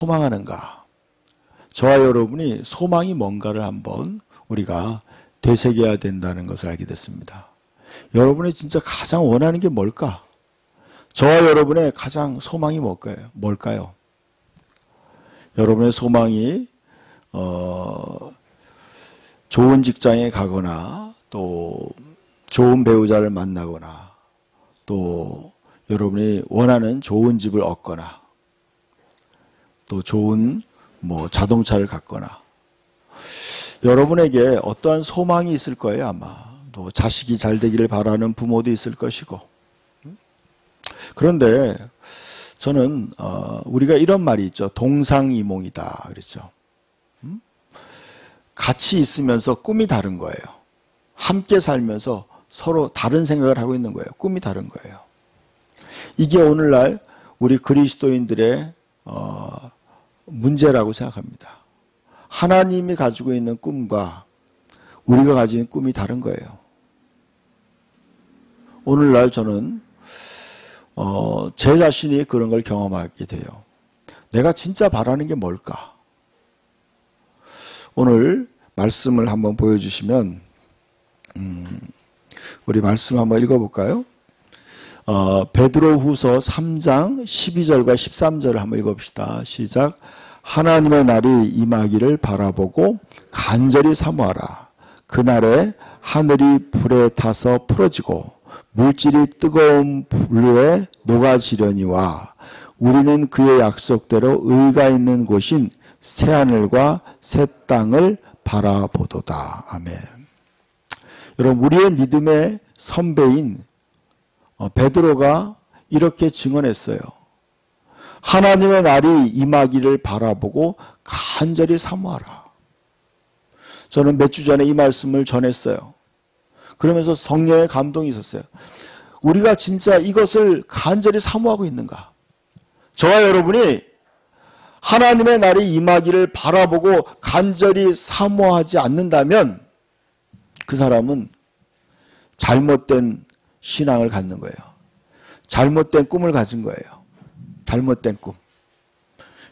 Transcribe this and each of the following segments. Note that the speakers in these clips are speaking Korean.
소망하는가? 저와 여러분이 소망이 뭔가를 한번 우리가 되새겨야 된다는 것을 알게 됐습니다. 여러분이 진짜 가장 원하는 게 뭘까? 저와 여러분의 가장 소망이 뭘까요? 여러분의 소망이 좋은 직장에 가거나 또 좋은 배우자를 만나거나 또 여러분이 원하는 좋은 집을 얻거나 또 좋은 자동차를 갖거나 여러분에게 어떠한 소망이 있을 거예요. 아마 또 자식이 잘 되기를 바라는 부모도 있을 것이고. 그런데 저는 우리가 이런 말이 있죠. 동상이몽이다 그랬죠. 같이 있으면서 꿈이 다른 거예요. 함께 살면서 서로 다른 생각을 하고 있는 거예요. 꿈이 다른 거예요. 이게 오늘날 우리 그리스도인들의 문제라고 생각합니다. 하나님이 가지고 있는 꿈과 우리가 가지고 있는 꿈이 다른 거예요. 오늘날 저는 제 자신이 그런 걸 경험하게 돼요. 내가 진짜 바라는 게 뭘까? 오늘 말씀을 한번 보여주시면 우리 말씀 한번 읽어볼까요? 베드로후서 3장 12절과 13절을 한번 읽어봅시다. 시작. 하나님의 날이 임하기를 바라보고 간절히 사모하라. 그날에 하늘이 불에 타서 풀어지고 물질이 뜨거운 불에 녹아지려니와 우리는 그의 약속대로 의가 있는 곳인 새하늘과 새 땅을 바라보도다. 아멘. 여러분, 우리의 믿음의 선배인 베드로가 이렇게 증언했어요. 하나님의 날이 임하기를 바라보고 간절히 사모하라. 저는 몇 주 전에 이 말씀을 전했어요. 그러면서 성령의 감동이 있었어요. 우리가 진짜 이것을 간절히 사모하고 있는가? 저와 여러분이 하나님의 날이 임하기를 바라보고 간절히 사모하지 않는다면 그 사람은 잘못된 신앙을 갖는 거예요. 잘못된 꿈을 가진 거예요. 잘못된 꿈.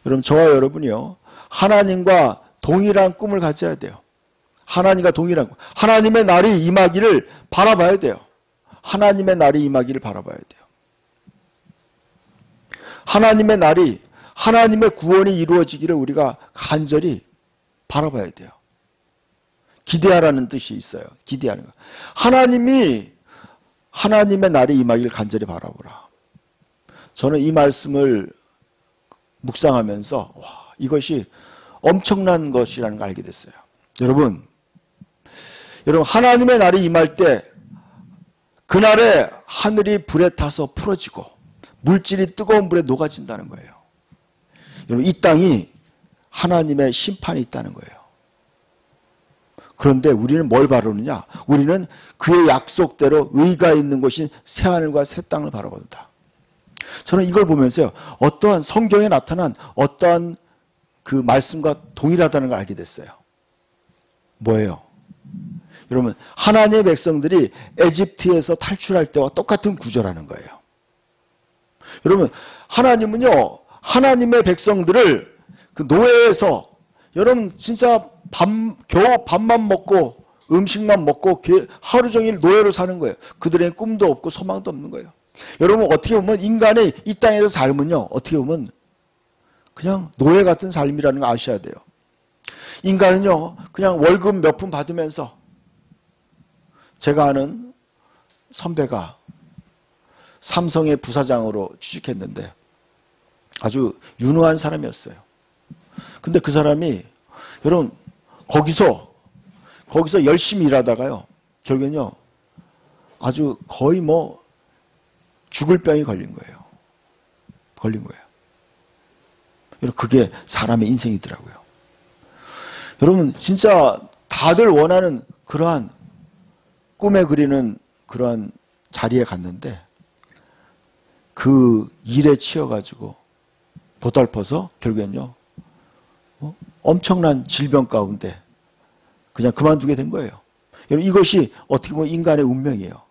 여러분, 저와 여러분이요, 하나님과 동일한 꿈을 가져야 돼요. 하나님과 동일한 꿈. 하나님의 날이 임하기를 바라봐야 돼요. 하나님의 날이 임하기를 바라봐야 돼요. 하나님의 날이, 하나님의 구원이 이루어지기를 우리가 간절히 바라봐야 돼요. 기대하라는 뜻이 있어요. 기대하는 거. 하나님의 날이 임하기를 간절히 바라보라. 저는 이 말씀을 묵상하면서 이것이 엄청난 것이라는 걸 알게 됐어요. 여러분 하나님의 날이 임할 때 그날에 하늘이 불에 타서 풀어지고 물질이 뜨거운 불에 녹아진다는 거예요. 여러분, 이 땅이 하나님의 심판이 있다는 거예요. 그런데 우리는 뭘 바라느냐? 우리는 그의 약속대로 의가 있는 곳인 새하늘과 새 땅을 바라본다. 저는 이걸 보면서요, 어떠한 성경에 나타난 어떠한 그 말씀과 동일하다는 걸 알게 됐어요. 뭐예요? 여러분, 하나님의 백성들이 에집트에서 탈출할 때와 똑같은 구조라는 거예요. 여러분, 하나님은요, 하나님의 백성들을 그 노예에서, 여러분 진짜 겨우 밥만 먹고 음식만 먹고 하루 종일 노예로 사는 거예요. 그들의 꿈도 없고 소망도 없는 거예요. 여러분, 어떻게 보면 인간의 이 땅에서 삶은요, 어떻게 보면 그냥 노예 같은 삶이라는 거 아셔야 돼요. 인간은요, 그냥 월급 몇 푼 받으면서, 제가 아는 선배가 삼성의 부사장으로 취직했는데 아주 유능한 사람이었어요. 근데 그 사람이, 여러분, 거기서 열심히 일하다가요, 결국은요, 아주 거의 죽을 병이 걸린 거예요. 여러분, 그게 사람의 인생이더라고요. 여러분, 진짜 다들 원하는 그러한 꿈에 그리는 그러한 자리에 갔는데 그 일에 치여가지고 보달퍼서 결국엔요, 엄청난 질병 가운데 그냥 그만두게 된 거예요. 여러분, 이것이 어떻게 보면 인간의 운명이에요.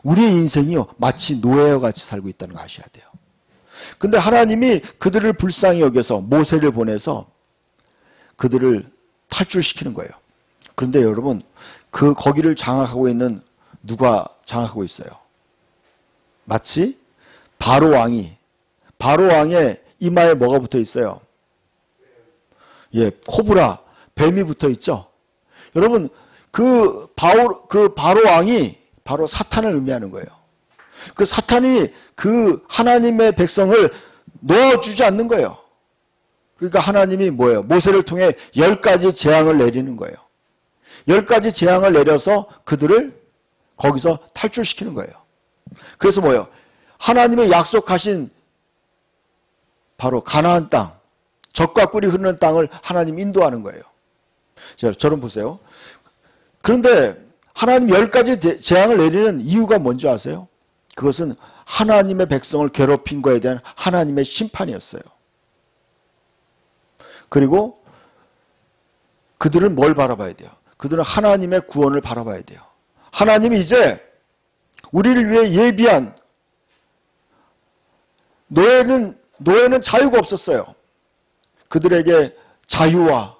우리의 인생이요, 마치 노예와 같이 살고 있다는 거 아셔야 돼요. 근데 하나님이 그들을 불쌍히 여겨서 모세를 보내서 그들을 탈출시키는 거예요. 그런데 여러분, 거기를 장악하고 있는 누가 장악하고 있어요? 마치 바로 왕의 이마에 뭐가 붙어 있어요? 예, 코브라, 뱀이 붙어 있죠. 여러분, 그 바로 왕이 바로 사탄을 의미하는 거예요. 그 사탄이 그 하나님의 백성을 놓아주지 않는 거예요. 그러니까 하나님이 뭐예요? 모세를 통해 10가지 재앙을 내리는 거예요. 10가지 재앙을 내려서 그들을 거기서 탈출시키는 거예요. 그래서 뭐예요? 하나님의 약속하신 바로 가나안 땅, 젖과 꿀이 흐르는 땅을 하나님 인도하는 거예요. 저런 보세요. 그런데 하나님 10가지 재앙을 내리는 이유가 뭔지 아세요? 그것은 하나님의 백성을 괴롭힌 것에 대한 하나님의 심판이었어요. 그리고 그들은 뭘 바라봐야 돼요? 그들은 하나님의 구원을 바라봐야 돼요. 하나님이 이제 우리를 위해 예비한 노예는 자유가 없었어요. 그들에게 자유와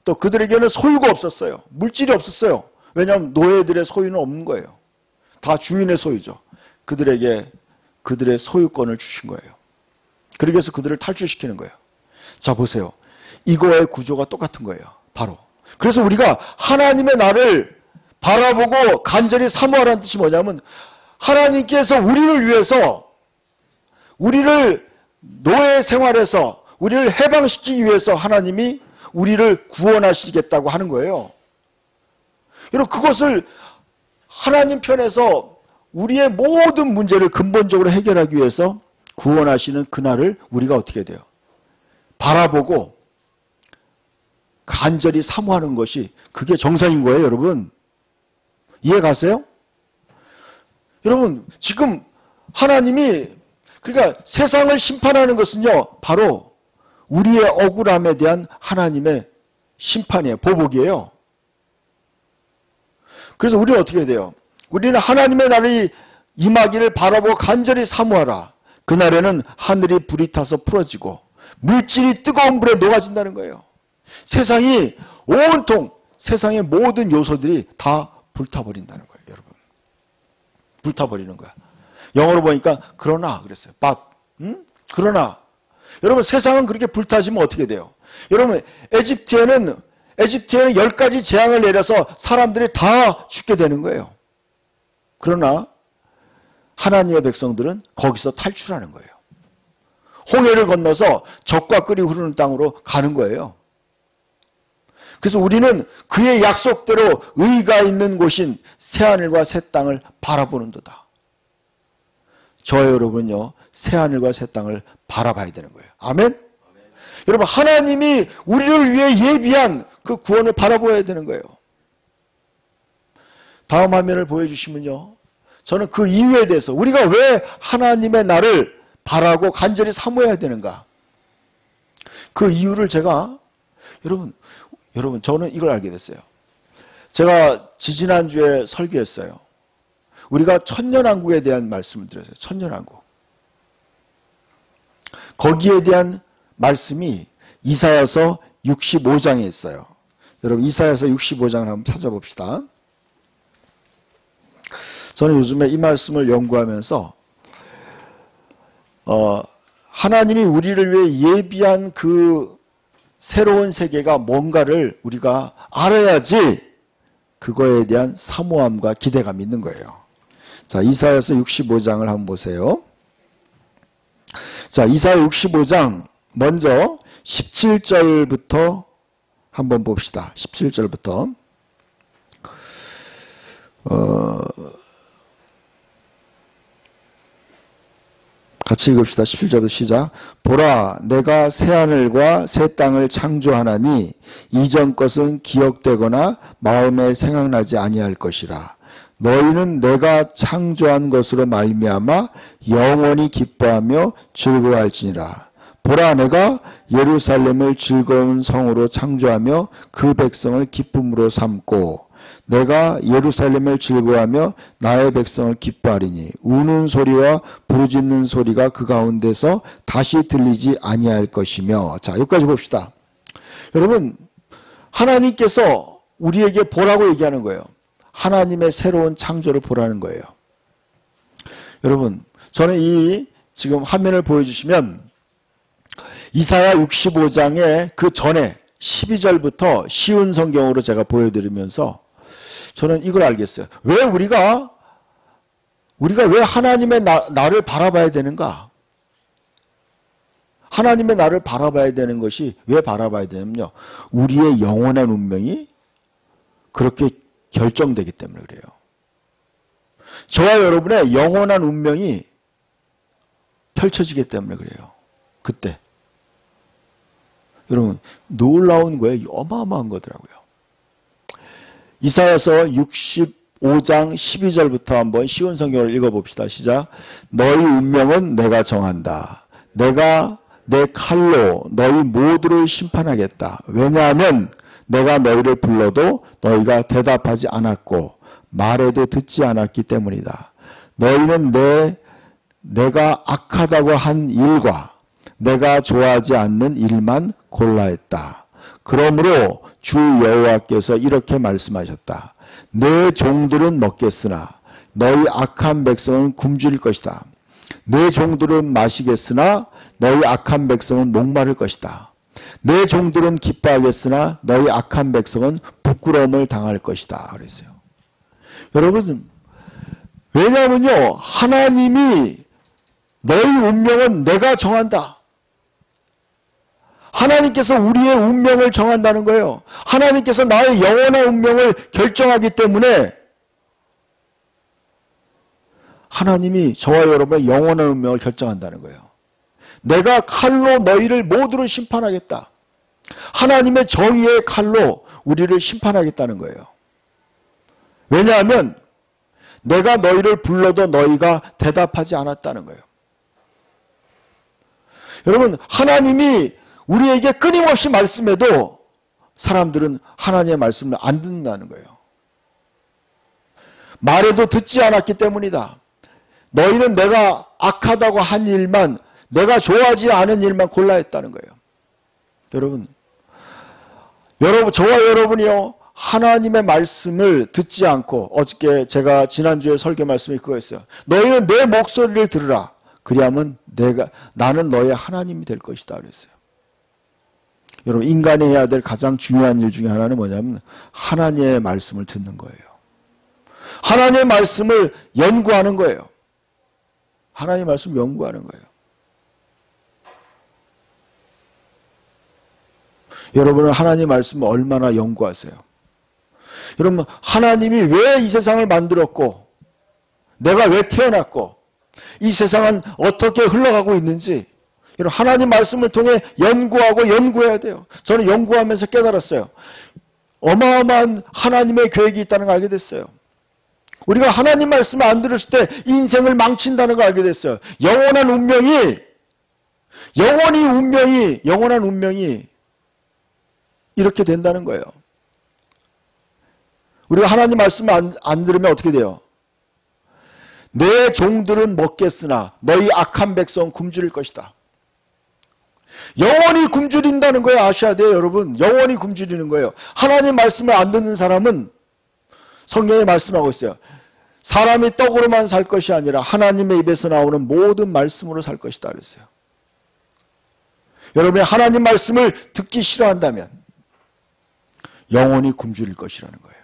또 그들에게는 소유가 없었어요. 물질이 없었어요. 왜냐하면 노예들의 소유는 없는 거예요. 다 주인의 소유죠. 그들에게 그들의 소유권을 주신 거예요. 그래서 그들을 탈출시키는 거예요. 자, 보세요. 이거의 구조가 똑같은 거예요. 바로. 그래서 우리가 하나님의 나를 바라보고 간절히 사모하라는 뜻이 뭐냐면, 하나님께서 우리를 위해서, 우리를 노예 생활에서 우리를 해방시키기 위해서 하나님이 우리를 구원하시겠다고 하는 거예요. 여러분, 그것을 하나님 편에서 우리의 모든 문제를 근본적으로 해결하기 위해서 구원하시는 그날을 우리가 어떻게 돼요? 바라보고 간절히 사모하는 것이, 그게 정상인 거예요, 여러분. 이해 가세요? 여러분, 지금 하나님이, 그러니까 세상을 심판하는 것은요, 바로 우리의 억울함에 대한 하나님의 심판이에요. 보복이에요. 그래서 우리는 어떻게 해야 돼요? 우리는 하나님의 날이 임하기를 바라보고 간절히 사모하라. 그날에는 하늘이 불이 타서 풀어지고 물질이 뜨거운 불에 녹아진다는 거예요. 세상이 온통, 세상의 모든 요소들이 다 불타버린다는 거예요, 여러분. 불타버리는 거야. 영어로 보니까 그러나 그랬어요. but. 그러나. 여러분, 세상은 그렇게 불타지면 어떻게 돼요? 여러분, 에집트에는 10가지 재앙을 내려서 사람들이 다 죽게 되는 거예요. 그러나 하나님의 백성들은 거기서 탈출하는 거예요. 홍해를 건너서 젖과 꿀이 흐르는 땅으로 가는 거예요. 그래서 우리는 그의 약속대로 의가 있는 곳인 새하늘과 새 땅을 바라보는도다. 저와 여러분은요, 새하늘과 새 땅을 바라봐야 되는 거예요. 아멘? 여러분, 하나님이 우리를 위해 예비한 그 구원을 바라보아야 되는 거예요. 다음 화면을 보여주시면요, 저는 그 이유에 대해서, 우리가 왜 하나님의 나를 바라고 간절히 사모해야 되는가, 그 이유를 제가, 여러분 저는 이걸 알게 됐어요. 제가 지지난주에 설교했어요. 우리가 천년왕국에 대한 말씀을 드렸어요. 천년왕국. 거기에 대한 말씀이 이사야서 65장에 있어요. 여러분, 이사야서 65장을 한번 찾아봅시다. 저는 요즘에 이 말씀을 연구하면서 하나님이 우리를 위해 예비한 그 새로운 세계가 뭔가를 우리가 알아야지 그거에 대한 사모함과 기대감이 있는 거예요. 자, 이사야서 65장을 한번 보세요. 자, 이사야 65장 먼저 17절부터 한번 봅시다. 17절부터. 같이 읽읍시다. 17절부터 시작. 보라, 내가 새하늘과 새 땅을 창조하나니 이전 것은 기억되거나 마음에 생각나지 아니할 것이라. 너희는 내가 창조한 것으로 말미암아 영원히 기뻐하며 즐거워할지니라. 보라, 내가 예루살렘을 즐거운 성으로 창조하며 그 백성을 기쁨으로 삼고 내가 예루살렘을 즐거워하며 나의 백성을 기뻐하리니 우는 소리와 부르짖는 소리가 그 가운데서 다시 들리지 아니할 것이며. 자, 여기까지 봅시다. 여러분, 하나님께서 우리에게 보라고 얘기하는 거예요. 하나님의 새로운 창조를 보라는 거예요. 여러분, 저는 이 지금 화면을 보여주시면 이사야 65장의 그 전에 12절부터 쉬운 성경으로 제가 보여드리면서 저는 이걸 알겠어요. 왜 우리가 왜 하나님의 나를 바라봐야 되는가? 하나님의 나를 바라봐야 되는 것이 왜 바라봐야 되냐면요. 우리의 영원한 운명이 그렇게 결정되기 때문에 그래요. 저와 여러분의 영원한 운명이 펼쳐지기 때문에 그래요. 그때. 여러분, 놀라운 거예요. 어마어마한 거더라고요. 이사야서 65장 12절부터 한번 쉬운 성경을 읽어봅시다. 시작. 너희 운명은 내가 정한다. 내가 내 칼로 너희 모두를 심판하겠다. 왜냐하면 내가 너희를 불러도 너희가 대답하지 않았고 말해도 듣지 않았기 때문이다. 너희는 내가 악하다고 한 일과 내가 좋아하지 않는 일만 골라했다. 그러므로 주 여호와께서 이렇게 말씀하셨다. 내 종들은 먹겠으나 너희 악한 백성은 굶주릴 것이다. 내 종들은 마시겠으나 너희 악한 백성은 목마를 것이다. 내 종들은 기뻐하겠으나 너희 악한 백성은 부끄러움을 당할 것이다. 그랬어요. 여러분, 왜냐하면요, 하나님이 너희 운명은 내가 정한다. 하나님께서 우리의 운명을 정한다는 거예요. 하나님께서 나의 영원한 운명을 결정하기 때문에 하나님이 저와 여러분의 영원한 운명을 결정한다는 거예요. 내가 칼로 너희를 모두를 심판하겠다. 하나님의 정의의 칼로 우리를 심판하겠다는 거예요. 왜냐하면 내가 너희를 불러도 너희가 대답하지 않았다는 거예요. 여러분, 하나님이 우리에게 끊임없이 말씀해도 사람들은 하나님의 말씀을 안 듣는다는 거예요. 말해도 듣지 않았기 때문이다. 너희는 내가 악하다고 한 일만, 내가 좋아하지 않은 일만 골라했다는 거예요. 여러분, 저와 여러분이요, 하나님의 말씀을 듣지 않고, 어저께 제가 지난주에 설교 말씀이 그거였어요. 너희는 내 목소리를 들으라. 그리하면 나는 너의 하나님이 될 것이다. 그랬어요. 여러분, 인간이 해야 될 가장 중요한 일 중에 하나는 뭐냐면 하나님의 말씀을 듣는 거예요. 하나님의 말씀을 연구하는 거예요. 하나님의 말씀을 연구하는 거예요. 여러분은 하나님의 말씀을 얼마나 연구하세요? 여러분, 하나님이 왜 이 세상을 만들었고 내가 왜 태어났고 이 세상은 어떻게 흘러가고 있는지 여러분, 하나님 말씀을 통해 연구하고 연구해야 돼요. 저는 연구하면서 깨달았어요. 어마어마한 하나님의 계획이 있다는 걸 알게 됐어요. 우리가 하나님 말씀을 안 들었을 때 인생을 망친다는 걸 알게 됐어요. 영원한 운명이 이렇게 된다는 거예요. 우리가 하나님 말씀을 안 들으면 어떻게 돼요? 내 종들은 먹겠으나 너희 악한 백성은 굶주릴 것이다. 영원히 굶주린다는 거예요. 아셔야 돼요, 여러분. 영원히 굶주리는 거예요. 하나님 말씀을 안 듣는 사람은 성경에 말씀하고 있어요. 사람이 떡으로만 살 것이 아니라 하나님의 입에서 나오는 모든 말씀으로 살 것이다 그랬어요. 여러분이 하나님 말씀을 듣기 싫어한다면 영원히 굶주릴 것이라는 거예요.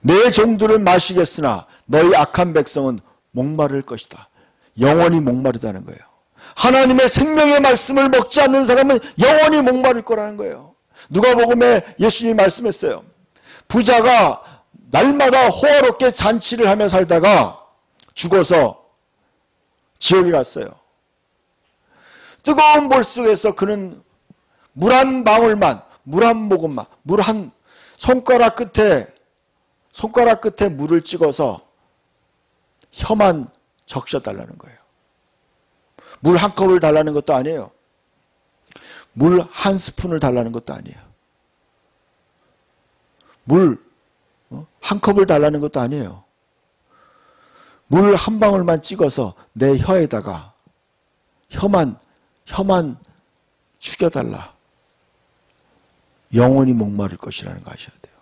내 종들은 마시겠으나 너희 악한 백성은 목마를 것이다. 영원히 목마르다는 거예요. 하나님의 생명의 말씀을 먹지 않는 사람은 영원히 목마를 거라는 거예요. 누가복음에 예수님이 말씀했어요. 부자가 날마다 호화롭게 잔치를 하며 살다가 죽어서 지옥에 갔어요. 뜨거운 불 속에서 그는 물 한 방울만, 물 한 모금만, 물 한 손가락 끝에 물을 찍어서 혀만 적셔달라는 거예요. 물 한 컵을 달라는 것도 아니에요. 물 한 스푼을 달라는 것도 아니에요. 물 한 컵을 달라는 것도 아니에요. 물 한 방울만 찍어서 내 혀에다가 혀만 죽여달라. 영원히 목마를 것이라는 거 아셔야 돼요.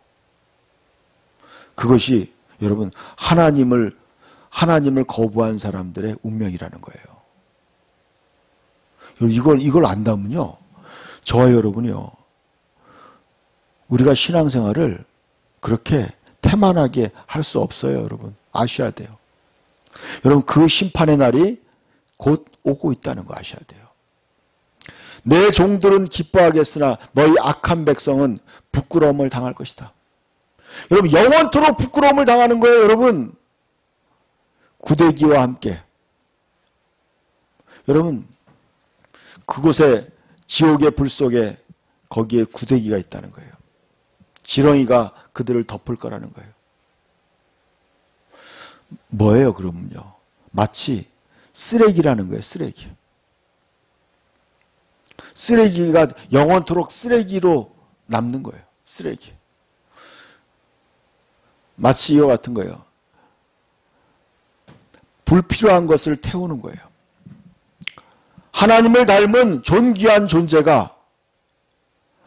그것이 여러분 하나님을 거부한 사람들의 운명이라는 거예요. 이걸 안다면요, 저와 여러분이요, 우리가 신앙생활을 그렇게 태만하게 할 수 없어요. 여러분 아셔야 돼요. 여러분 그 심판의 날이 곧 오고 있다는 거 아셔야 돼요. 내 종들은 기뻐하겠으나 너희 악한 백성은 부끄러움을 당할 것이다. 여러분 영원토록 부끄러움을 당하는 거예요. 여러분 구데기와 함께. 여러분 그곳에 지옥의 불 속에 거기에 구데기가 있다는 거예요. 지렁이가 그들을 덮을 거라는 거예요. 뭐예요 그러면요? 마치 쓰레기라는 거예요. 쓰레기. 쓰레기가 영원토록 쓰레기로 남는 거예요. 쓰레기. 마치 이와 같은 거예요. 불필요한 것을 태우는 거예요. 하나님을 닮은 존귀한 존재가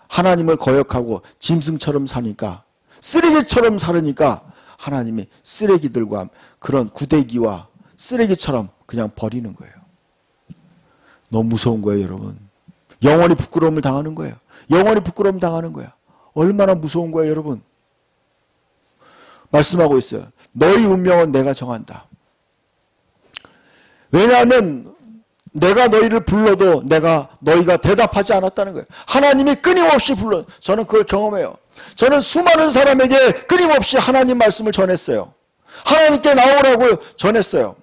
하나님을 거역하고 짐승처럼 사니까, 쓰레기처럼 살으니까 하나님이 쓰레기들과 그런 구데기와 쓰레기처럼 그냥 버리는 거예요. 너무 무서운 거예요, 여러분. 영원히 부끄러움을 당하는 거예요. 영원히 부끄러움 당하는 거야. 얼마나 무서운 거예요, 여러분. 말씀하고 있어요. 너희 운명은 내가 정한다. 왜냐하면 내가 너희를 불러도 너희가 대답하지 않았다는 거예요. 하나님이 끊임없이 불러. 저는 그걸 경험해요. 저는 수많은 사람에게 끊임없이 하나님 말씀을 전했어요. 하나님께 나오라고 전했어요.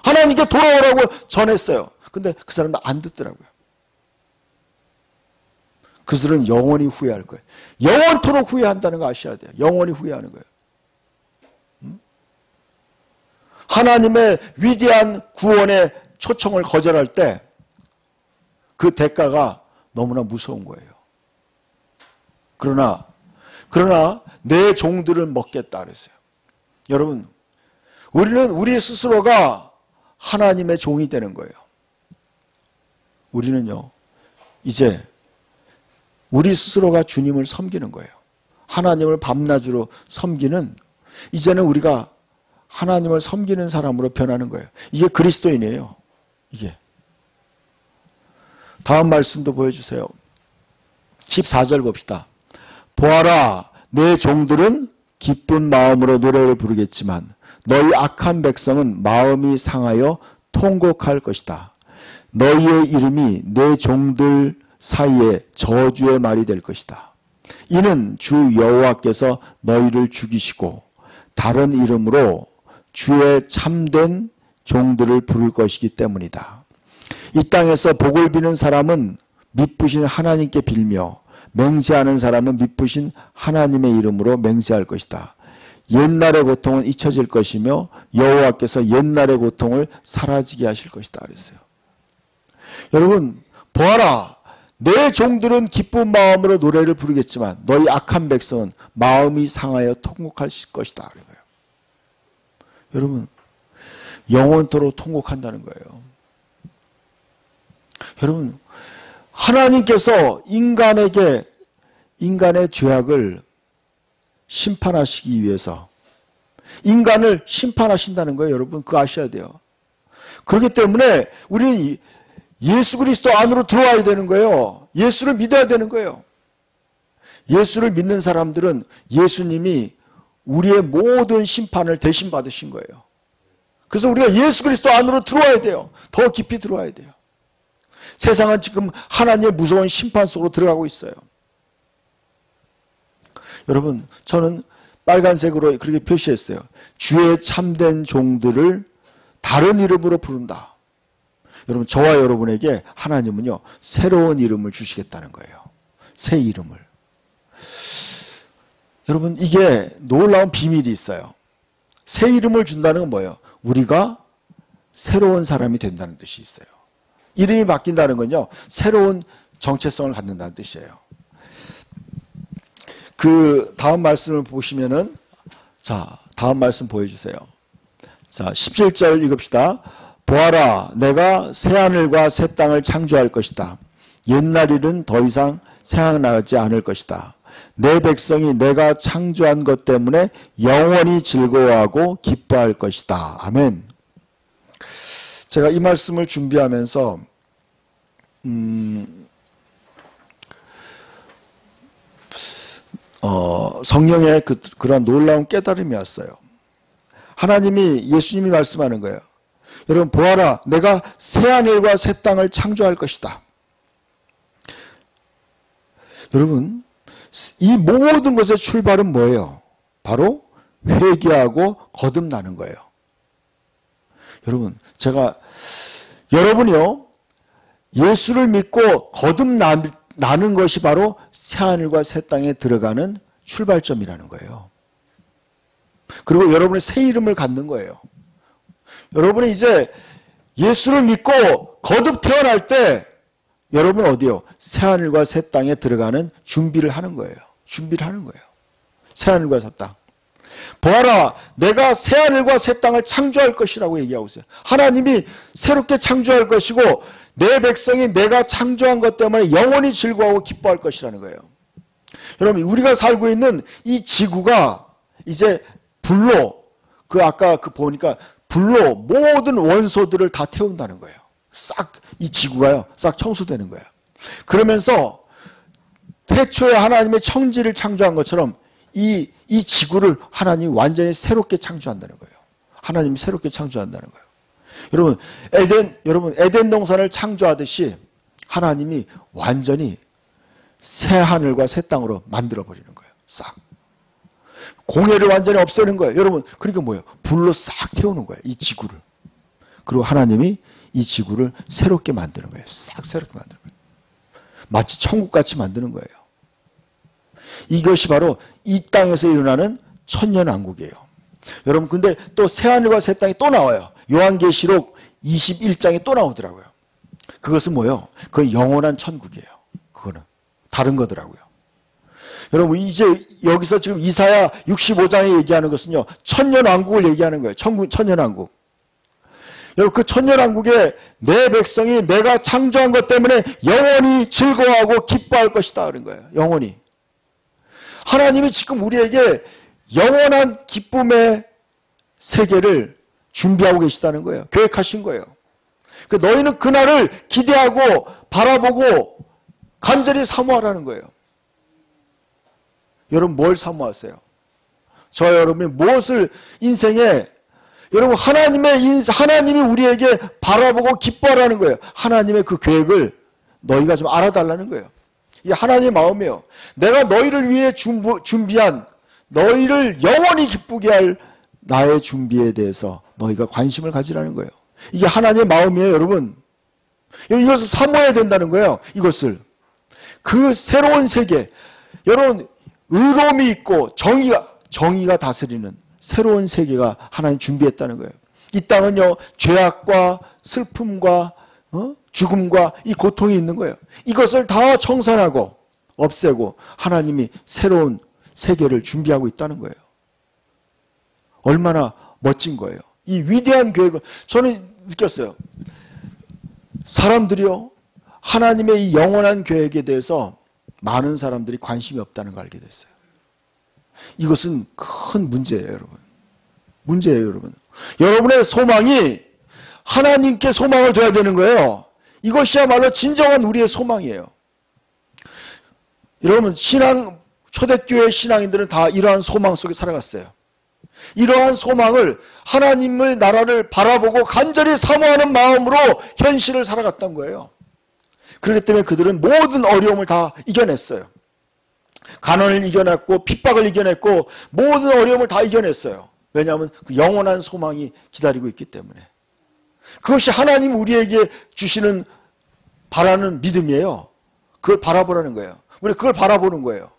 하나님께 돌아오라고 전했어요. 근데 그 사람도 안 듣더라고요. 그들은 영원히 후회할 거예요. 영원토록 후회한다는 거 아셔야 돼요. 영원히 후회하는 거예요. 하나님의 위대한 구원의 초청을 거절할 때 그 대가가 너무나 무서운 거예요. 그러나 내 종들은 먹겠다 그랬어요. 여러분, 우리는 우리 스스로가 하나님의 종이 되는 거예요. 우리는요, 이제 우리 스스로가 주님을 섬기는 거예요. 하나님을 밤낮으로 섬기는, 이제는 우리가 하나님을 섬기는 사람으로 변하는 거예요. 이게 그리스도인이에요. 이게. 다음 말씀도 보여주세요. 14절 봅시다. 보아라, 내 종들은 기쁜 마음으로 노래를 부르겠지만 너희 악한 백성은 마음이 상하여 통곡할 것이다. 너희의 이름이 내 종들 사이에 저주의 말이 될 것이다. 이는 주 여호와께서 너희를 죽이시고 다른 이름으로 주의 참된 종들을 부를 것이기 때문이다. 이 땅에서 복을 비는 사람은 미쁘신 하나님께 빌며 맹세하는 사람은 미쁘신 하나님의 이름으로 맹세할 것이다. 옛날의 고통은 잊혀질 것이며 여호와께서 옛날의 고통을 사라지게 하실 것이다 그랬어요. 여러분 보아라, 내 종들은 기쁜 마음으로 노래를 부르겠지만 너희 악한 백성은 마음이 상하여 통곡할 것이다 그래요. 여러분 영원토록 통곡한다는 거예요. 여러분 하나님께서 인간의 죄악을 심판하시기 위해서 인간을 심판하신다는 거예요. 여러분 그거 아셔야 돼요. 그렇기 때문에 우리는 예수 그리스도 안으로 들어와야 되는 거예요. 예수를 믿어야 되는 거예요. 예수를 믿는 사람들은 예수님이 우리의 모든 심판을 대신 받으신 거예요. 그래서 우리가 예수 그리스도 안으로 들어와야 돼요. 더 깊이 들어와야 돼요. 세상은 지금 하나님의 무서운 심판 속으로 들어가고 있어요. 여러분 저는 빨간색으로 그렇게 표시했어요. 주의 참된 종들을 다른 이름으로 부른다. 여러분 저와 여러분에게 하나님은요 새로운 이름을 주시겠다는 거예요. 새 이름을. 여러분 이게 놀라운 비밀이 있어요. 새 이름을 준다는 건 뭐예요? 우리가 새로운 사람이 된다는 뜻이 있어요. 이름이 바뀐다는 건요 새로운 정체성을 갖는다는 뜻이에요. 그 다음 말씀을 보시면은, 자, 다음 말씀 보여주세요. 자, 17절 읽읍시다. 보아라, 내가 새하늘과 새 땅을 창조할 것이다. 옛날 일은 더 이상 생각나지 않을 것이다. 내 백성이 내가 창조한 것 때문에 영원히 즐거워하고 기뻐할 것이다. 아멘. 제가 이 말씀을 준비하면서 성령의 그런 놀라운 깨달음이 왔어요. 하나님이, 예수님이 말씀하는 거예요. 여러분 보아라, 내가 새하늘과 새 땅을 창조할 것이다. 여러분, 이 모든 것의 출발은 뭐예요? 바로 회개하고 거듭나는 거예요. 여러분, 여러분이요, 예수를 믿고 거듭나는 것이 바로 새하늘과 새 땅에 들어가는 출발점이라는 거예요. 그리고 여러분의 새 이름을 갖는 거예요. 여러분이 이제 예수를 믿고 거듭 태어날 때 여러분 어디요? 새하늘과 새 땅에 들어가는 준비를 하는 거예요. 준비를 하는 거예요. 새하늘과 새 땅. 보아라, 내가 새하늘과 새 땅을 창조할 것이라고 얘기하고 있어요. 하나님이 새롭게 창조할 것이고 내 백성이 내가 창조한 것 때문에 영원히 즐거워하고 기뻐할 것이라는 거예요. 여러분, 우리가 살고 있는 이 지구가 이제 불로, 아까 보니까 불로 모든 원소들을 다 태운다는 거예요. 싹, 이 지구가요, 싹 청소되는 거예요. 그러면서 태초에 하나님의 천지를 창조한 것처럼 이 지구를 하나님이 완전히 새롭게 창조한다는 거예요. 하나님이 새롭게 창조한다는 거예요. 여러분, 에덴 동산을 창조하듯이 하나님이 완전히 새 하늘과 새 땅으로 만들어버리는 거예요. 싹. 공해를 완전히 없애는 거예요. 여러분, 그러니까 뭐예요? 불로 싹 태우는 거예요. 이 지구를. 그리고 하나님이 이 지구를 새롭게 만드는 거예요. 싹 새롭게 만드는 거예요. 마치 천국같이 만드는 거예요. 이것이 바로 이 땅에서 일어나는 천년왕국이에요. 여러분, 근데 또 새하늘과 새 땅이 또 나와요. 요한계시록 21장에 또 나오더라고요. 그것은 뭐예요? 그건 영원한 천국이에요. 그거는 다른 거더라고요. 여러분, 이제 여기서 지금 이사야 65장에 얘기하는 것은요, 천년왕국을 얘기하는 거예요. 천년왕국. 여러분, 그 천년왕국에 내 백성이 내가 창조한 것 때문에 영원히 즐거워하고 기뻐할 것이다 그런 거예요. 영원히. 하나님이 지금 우리에게 영원한 기쁨의 세계를 준비하고 계시다는 거예요. 계획하신 거예요. 너희는 그날을 기대하고 바라보고 간절히 사모하라는 거예요. 여러분, 뭘 사모하세요? 저와 여러분이 무엇을 인생에, 여러분, 하나님이 우리에게 바라보고 기뻐하라는 거예요. 하나님의 그 계획을 너희가 좀 알아달라는 거예요. 이게 하나님의 마음이에요. 내가 너희를 위해 준비한, 너희를 영원히 기쁘게 할 나의 준비에 대해서 너희가 관심을 가지라는 거예요. 이게 하나님의 마음이에요, 여러분. 이것을 사모해야 된다는 거예요, 이것을. 그 새로운 세계, 여러분, 의로움이 있고 정의가 다스리는 새로운 세계가 하나님 준비했다는 거예요. 이 땅은요, 죄악과 슬픔과 죽음과 이 고통이 있는 거예요. 이것을 다 청산하고 없애고 하나님이 새로운 세계를 준비하고 있다는 거예요. 얼마나 멋진 거예요. 이 위대한 계획을 저는 느꼈어요. 사람들이요, 하나님의 이 영원한 계획에 대해서 많은 사람들이 관심이 없다는 걸 알게 됐어요. 이것은 큰 문제예요, 여러분. 문제예요, 여러분. 여러분의 소망이 하나님께 소망을 둬야 되는 거예요. 이것이야말로 진정한 우리의 소망이에요. 여러분, 초대교회 신앙인들은 다 이러한 소망 속에 살아갔어요. 이러한 소망을, 하나님의 나라를 바라보고 간절히 사모하는 마음으로 현실을 살아갔던 거예요. 그렇기 때문에 그들은 모든 어려움을 다 이겨냈어요. 가난을 이겨냈고 핍박을 이겨냈고 모든 어려움을 다 이겨냈어요. 왜냐하면 그 영원한 소망이 기다리고 있기 때문에. 그것이 하나님 우리에게 주시는 바라는 믿음이에요. 그걸 바라보라는 거예요. 우리 그걸 바라보는 거예요.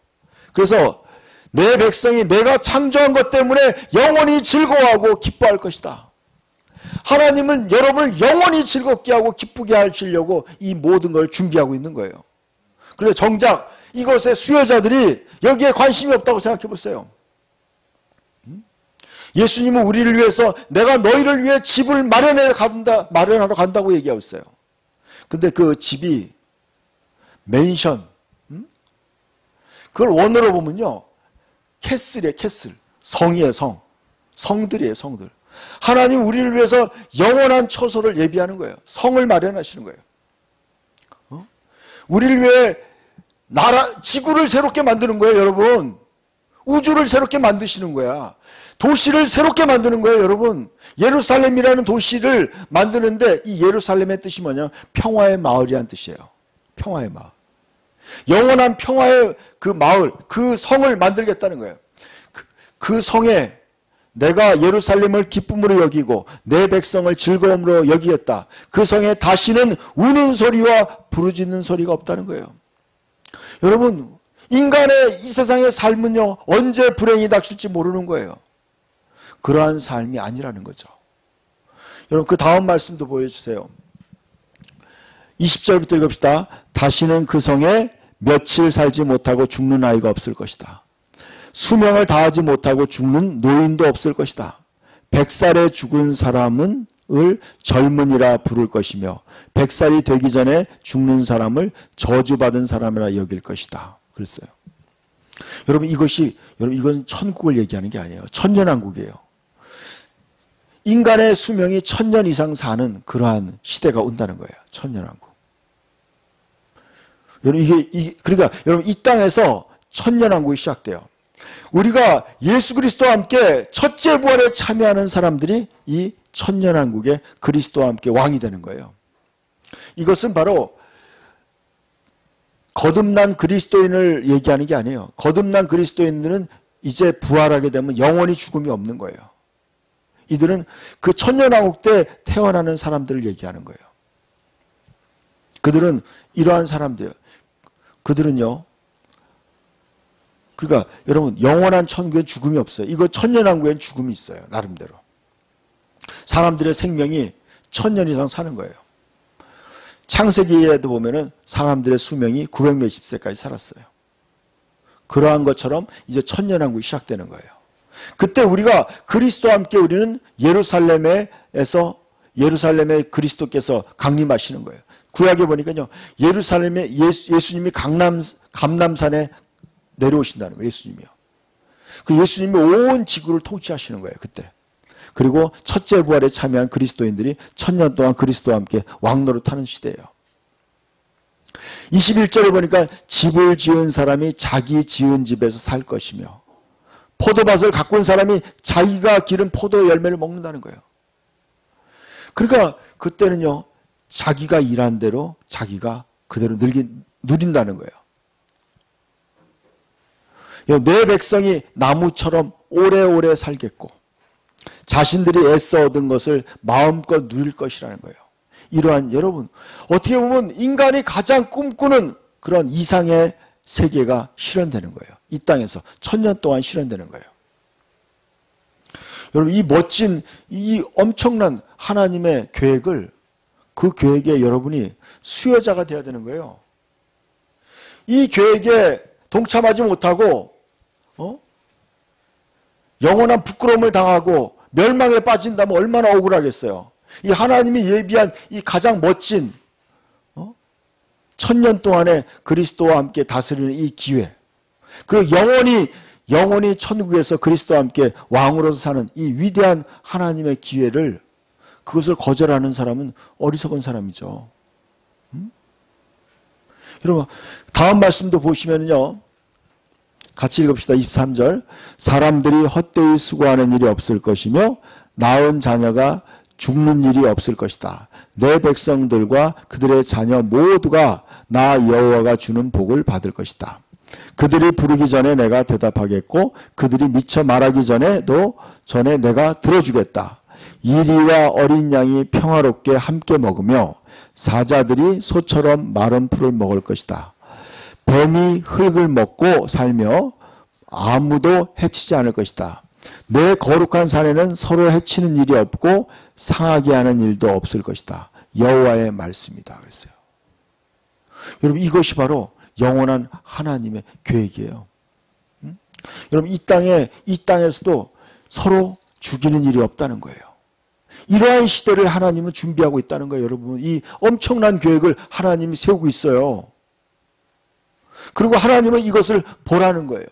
그래서 내 백성이 내가 창조한 것 때문에 영원히 즐거워하고 기뻐할 것이다. 하나님은 여러분을 영원히 즐겁게 하고 기쁘게 하시려고 이 모든 걸 준비하고 있는 거예요. 그래서 정작 이것의 수요자들이 여기에 관심이 없다고 생각해 보세요. 예수님은 우리를 위해서 내가 너희를 위해 집을 마련하러 간다고 얘기하고 있어요. 근데 그 집이 맨션, 그걸 원어로 보면요, 캐슬이에요. 캐슬. 성이에요. 성들이에요. 성들. 하나님 우리를 위해서 영원한 처소를 예비하는 거예요. 성을 마련하시는 거예요. 우리를 위해 지구를 새롭게 만드는 거예요, 여러분. 우주를 새롭게 만드시는 거야. 도시를 새롭게 만드는 거예요, 여러분. 예루살렘이라는 도시를 만드는데 이 예루살렘의 뜻이 뭐냐? 평화의 마을이란 뜻이에요. 평화의 마을. 영원한 평화의 그 마을, 그 성을 만들겠다는 거예요. 그 성에 내가 예루살렘을 기쁨으로 여기고 내 백성을 즐거움으로 여기겠다. 그 성에 다시는 우는 소리와 부르짖는 소리가 없다는 거예요. 여러분, 인간의 이 세상의 삶은요, 언제 불행이 닥칠지 모르는 거예요. 그러한 삶이 아니라는 거죠. 여러분, 그 다음 말씀도 보여주세요. 20절부터 읽읍시다. 다시는 그 성에 며칠 살지 못하고 죽는 아이가 없을 것이다. 수명을 다하지 못하고 죽는 노인도 없을 것이다. 100살에 죽은 사람을 젊은이라 부를 것이며 100살이 되기 전에 죽는 사람을 저주받은 사람이라 여길 것이다. 그랬어요. 여러분, 이건 천국을 얘기하는 게 아니에요. 천년왕국이에요. 인간의 수명이 1000년 이상 사는 그러한 시대가 온다는 거예요. 천년왕국. 여러분, 그러니까 여러분, 이 땅에서 천년왕국이 시작돼요. 우리가 예수 그리스도와 함께 첫째 부활에 참여하는 사람들이 이 천년왕국의 그리스도와 함께 왕이 되는 거예요. 이것은 바로 거듭난 그리스도인을 얘기하는 게 아니에요. 거듭난 그리스도인들은 이제 부활하게 되면 영원히 죽음이 없는 거예요. 이들은 그 천년왕국 때 태어나는 사람들을 얘기하는 거예요. 그들은 이러한 사람들, 그들은요, 그러니까 여러분, 영원한 천국엔 죽음이 없어요. 이거 천년왕국엔 죽음이 있어요. 나름대로. 사람들의 생명이 1000년 이상 사는 거예요. 창세기에도 보면은 사람들의 수명이 900몇십 세까지 살았어요. 그러한 것처럼 이제 천년왕국이 시작되는 거예요. 그때 우리가 그리스도와 함께 우리는 예루살렘에 그리스도께서 강림하시는 거예요. 구약에 보니까요, 예루살렘에 예수님이 감람산에 내려오신다는 거예요. 예수님이요. 그 예수님이 온 지구를 통치하시는 거예요. 그때. 그리고 첫째 부활에 참여한 그리스도인들이 1000년 동안 그리스도와 함께 왕노릇하는 시대예요. 21절에 보니까 집을 지은 사람이 자기 지은 집에서 살 것이며 포도밭을 가꾼 사람이 자기가 기른 포도 열매를 먹는다는 거예요. 그러니까 그때는요, 자기가 일한 대로 자기가 그대로 누린다는 거예요. 내 백성이 나무처럼 오래오래 살겠고 자신들이 애써 얻은 것을 마음껏 누릴 것이라는 거예요. 이러한, 여러분, 어떻게 보면 인간이 가장 꿈꾸는 그런 이상의 세계가 실현되는 거예요. 이 땅에서 1000년 동안 실현되는 거예요. 여러분, 이 멋진, 이 엄청난 하나님의 계획을, 그 계획에 여러분이 수혜자가 되어야 되는 거예요. 이 계획에 동참하지 못하고 영원한 부끄러움을 당하고 멸망에 빠진다면 얼마나 억울하겠어요. 이 하나님이 예비한 이 가장 멋진 1000년 동안의 그리스도와 함께 다스리는 이 기회, 그리고 영원히 천국에서 그리스도와 함께 왕으로서 사는 이 위대한 하나님의 기회를, 그것을 거절하는 사람은 어리석은 사람이죠. 여러분, 다음 말씀도 보시면요, 같이 읽읍시다. 23절. 사람들이 헛되이 수고하는 일이 없을 것이며 낳은 자녀가 죽는 일이 없을 것이다. 내 백성들과 그들의 자녀 모두가 나 여호와가 주는 복을 받을 것이다. 그들이 부르기 전에 내가 대답하겠고 그들이 미처 말하기 전에 내가 들어주겠다. 이리와 어린 양이 평화롭게 함께 먹으며 사자들이 소처럼 마른 풀을 먹을 것이다. 뱀이 흙을 먹고 살며 아무도 해치지 않을 것이다. 내 거룩한 산에는 서로 해치는 일이 없고 상하게 하는 일도 없을 것이다. 여호와의 말씀이다. 그랬어요. 여러분, 이것이 바로 영원한 하나님의 계획이에요. 여러분 이 땅에서도 서로 죽이는 일이 없다는 거예요. 이러한 시대를 하나님은 준비하고 있다는 거예요. 여러분 이 엄청난 계획을 하나님이 세우고 있어요. 그리고 하나님은 이것을 보라는 거예요.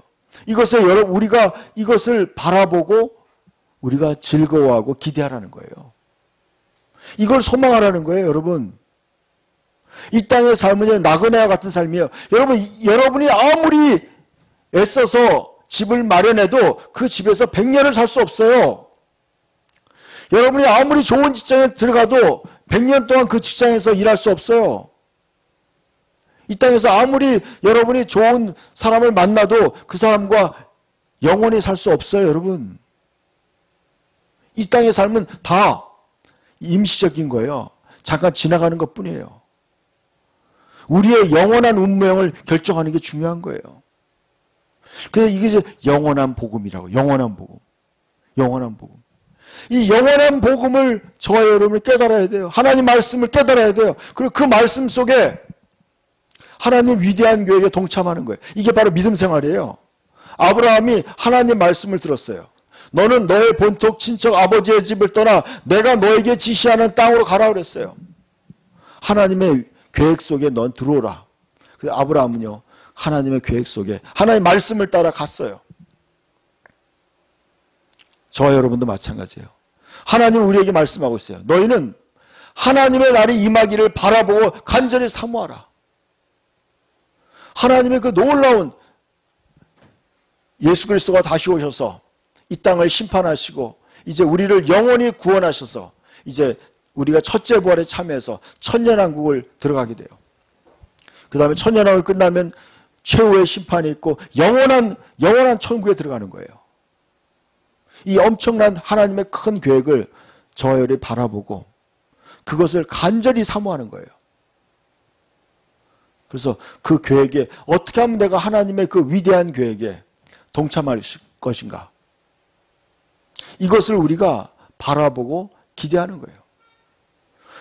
우리가 이것을 바라보고 우리가 즐거워하고 기대하라는 거예요. 이걸 소망하라는 거예요, 여러분. 이 땅의 삶은 나그네와 같은 삶이에요. 여러분이 아무리 애써서 집을 마련해도 그 집에서 100년을 살 수 없어요. 여러분이 아무리 좋은 직장에 들어가도 100년 동안 그 직장에서 일할 수 없어요. 이 땅에서 아무리 여러분이 좋은 사람을 만나도 그 사람과 영원히 살 수 없어요, 여러분. 이 땅의 삶은 다 임시적인 거예요. 잠깐 지나가는 것 뿐이에요. 우리의 영원한 운명을 결정하는 게 중요한 거예요. 그래서 이게 이제 영원한 복음이라고. 영원한 복음. 영원한 복음. 이 영원한 복음을 저와 여러분이 깨달아야 돼요. 하나님 말씀을 깨달아야 돼요. 그리고 그 말씀 속에 하나님 위대한 계획에 동참하는 거예요. 이게 바로 믿음 생활이에요. 아브라함이 하나님 말씀을 들었어요. 너는 너의 본토 친척 아버지의 집을 떠나 내가 너에게 지시하는 땅으로 가라 그랬어요. 하나님의 계획 속에 넌 들어오라. 그래서 아브라함은요, 하나님의 계획 속에 하나님의 말씀을 따라 갔어요. 저와 여러분도 마찬가지예요. 하나님은 우리에게 말씀하고 있어요. 너희는 하나님의 날이 임하기를 바라보고 간절히 사모하라. 하나님의 그 놀라운 예수 그리스도가 다시 오셔서 이 땅을 심판하시고 이제 우리를 영원히 구원하셔서 이제 우리가 첫째 부활에 참여해서 천년왕국을 들어가게 돼요. 그 다음에 천년왕국이 끝나면 최후의 심판이 있고 영원한 천국에 들어가는 거예요. 이 엄청난 하나님의 큰 계획을 저와 여러분이 바라보고 그것을 간절히 사모하는 거예요. 그래서 그 계획에 어떻게 하면 내가 하나님의 그 위대한 계획에 동참할 것인가? 이것을 우리가 바라보고 기대하는 거예요.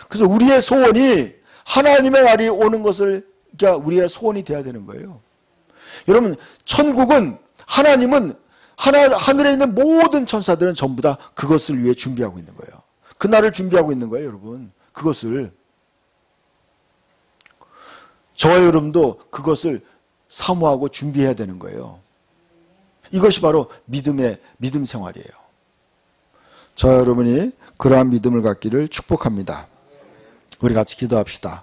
그래서 우리의 소원이 하나님의 날이 오는 것을 그러니까 우리의 소원이 돼야 되는 거예요. 여러분 천국은 하나님은 하늘에 있는 모든 천사들은 전부 다 그것을 위해 준비하고 있는 거예요. 그날을 준비하고 있는 거예요, 여러분. 그것을 저와 여러분도 그것을 사모하고 준비해야 되는 거예요. 이것이 바로 믿음 생활이에요. 저와 여러분이 그러한 믿음을 갖기를 축복합니다. 우리 같이 기도합시다.